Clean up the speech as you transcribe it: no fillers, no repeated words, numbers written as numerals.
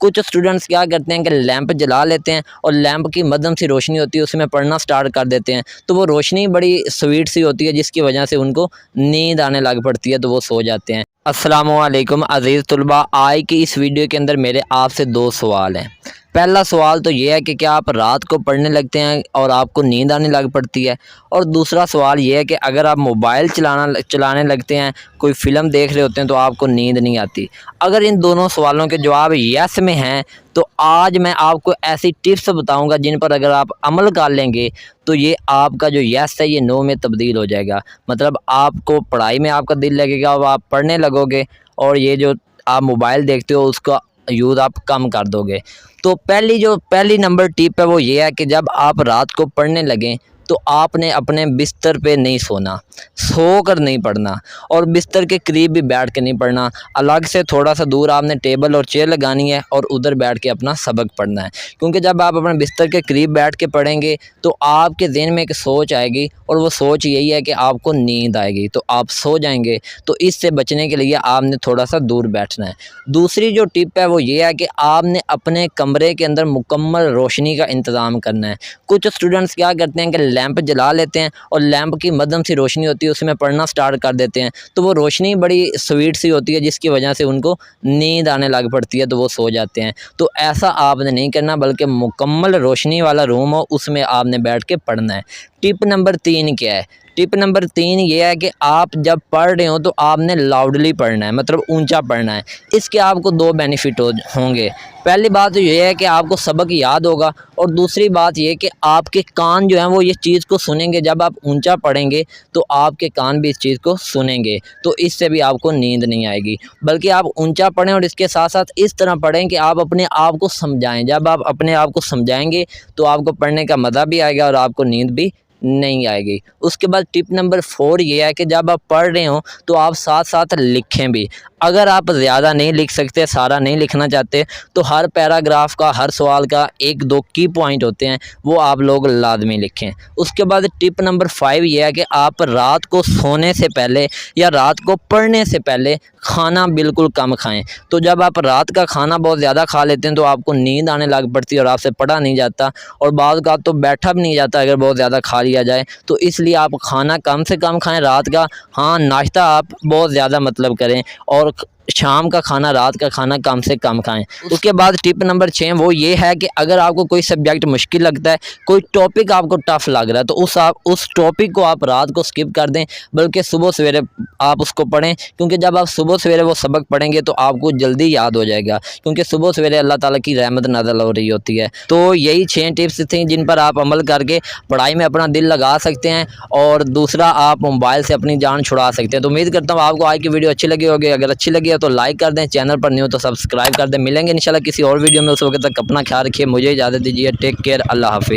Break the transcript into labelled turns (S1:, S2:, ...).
S1: कुछ स्टूडेंट्स क्या करते हैं कि लैंप जला लेते हैं और लैंप की मध्यम सी रोशनी होती है उसमें पढ़ना स्टार्ट कर देते हैं, तो वो रोशनी बड़ी स्वीट सी होती है जिसकी वजह से उनको नींद आने लग पड़ती है, तो वो सो जाते हैं। अस्सलामुअलैकुम अज़ीज़ तुलबा, आज की इस वीडियो के अंदर मेरे आपसे दो सवाल हैं। पहला सवाल तो ये है कि क्या आप रात को पढ़ने लगते हैं और आपको नींद आने लग पड़ती है, और दूसरा सवाल ये है कि अगर आप मोबाइल चलाने लगते हैं, कोई फ़िल्म देख रहे होते हैं, तो आपको नींद नहीं आती। अगर इन दोनों सवालों के जवाब येस में हैं तो आज मैं आपको ऐसी टिप्स बताऊंगा जिन पर अगर आप अमल कर लेंगे तो ये आपका जो येस है ये नो में तब्दील हो जाएगा। मतलब आपको पढ़ाई में आपका दिल लगेगा और आप पढ़ने लगोगे, और ये जो आप मोबाइल देखते हो उसका यूज़ आप कम कर दोगे। तो पहली नंबर टिप है वो ये है कि जब आप रात को पढ़ने लगें तो आपने अपने बिस्तर पे नहीं सोना, सो कर नहीं पढ़ना, और बिस्तर के करीब भी बैठ के नहीं पढ़ना। अलग से थोड़ा सा दूर आपने टेबल और चेयर लगानी है और उधर बैठ के अपना सबक पढ़ना है। क्योंकि जब आप अपने बिस्तर के करीब बैठ के पढ़ेंगे तो आपके ज़हन में एक सोच आएगी, और वो सोच यही है कि आपको नींद आएगी, तो आप सो जाएंगे। तो इससे बचने के लिए आपने थोड़ा सा दूर बैठना है। दूसरी जो टिप है वो ये है कि आपने अपने कमरे के अंदर मुकम्मल रोशनी का इंतज़ाम करना है। कुछ स्टूडेंट्स क्या करते हैं कि लैंप जला लेते हैं और लैंप की मध्यम सी रोशनी होती है उसमें पढ़ना स्टार्ट कर देते हैं, तो वो रोशनी बड़ी स्वीट सी होती है जिसकी वजह से उनको नींद आने लग पड़ती है, तो वो सो जाते हैं। तो ऐसा आपने नहीं करना, बल्कि मुकम्मल रोशनी वाला रूम हो उसमें आपने बैठ के पढ़ना है। टिप नंबर 3 क्या है? टिप नंबर 3 ये है कि आप जब पढ़ रहे हो तो आपने लाउडली पढ़ना है, मतलब ऊंचा पढ़ना है। इसके आपको दो बेनिफिट होंगे। पहली बात तो ये है कि आपको सबक याद होगा, और दूसरी बात ये कि आपके कान जो हैं वो ये चीज़ को सुनेंगे। जब आप ऊंचा पढ़ेंगे तो आपके कान भी इस चीज़ को सुनेंगे, तो इससे भी आपको नींद नहीं आएगी। बल्कि आप ऊंचा पढ़ें और इसके साथ साथ इस तरह पढ़ें कि आप अपने आप को समझाएं। जब आप अपने आप को समझाएंगे तो आपको पढ़ने का मज़ा भी आएगा और आपको नींद भी नहीं आएगी। उसके बाद टिप नंबर 4 ये है कि जब आप पढ़ रहे हो तो आप साथ साथ लिखें भी। अगर आप ज़्यादा नहीं लिख सकते, सारा नहीं लिखना चाहते, तो हर पैराग्राफ का, हर सवाल का 1-2 की पॉइंट होते हैं, वो आप लोग लाजमी लिखें। उसके बाद टिप नंबर 5 ये है कि आप रात को सोने से पहले या रात को पढ़ने से पहले खाना बिल्कुल कम खाएं। तो जब आप रात का खाना बहुत ज़्यादा खा लेते हैं तो आपको नींद आने लग पड़ती है और आपसे पढ़ा नहीं जाता, और बाद का तो बैठा भी नहीं जाता अगर बहुत ज़्यादा खा लिया जाए। तो इसलिए आप खाना कम से कम खाएं रात का। हाँ, नाश्ता आप बहुत ज़्यादा मतलब करें, और शाम का खाना, रात का खाना कम से कम खाएं। उसके बाद टिप नंबर 6 वो ये है कि अगर आपको कोई सब्जेक्ट मुश्किल लगता है, कोई टॉपिक आपको टफ़ लग रहा है, तो उस टॉपिक को आप रात को स्किप कर दें, बल्कि सुबह सवेरे आप उसको पढ़ें। क्योंकि जब आप सुबह सवेरे वो सबक पढ़ेंगे तो आपको जल्दी याद हो जाएगा, क्योंकि सुबह सवेरे अल्लाह ताला की रहमत नाज़िल हो रही होती है। तो यही 6 टिप्स थी जिन पर आप अमल करके पढ़ाई में अपना दिल लगा सकते हैं, और दूसरा आप मोबाइल से अपनी जान छुड़ा सकते हैं। तो उम्मीद करता हूँ आपको आज की वीडियो अच्छी लगी होगी। अगर अच्छी लगी है तो लाइक कर दें, चैनल पर न्यू तो सब्सक्राइब कर दें। मिलेंगे इंशाल्लाह किसी और वीडियो में, उस वक्त तक अपना ख्याल रखिए। मुझे इजाज़त दीजिए। टेक केयर, अल्लाह हाफिज़।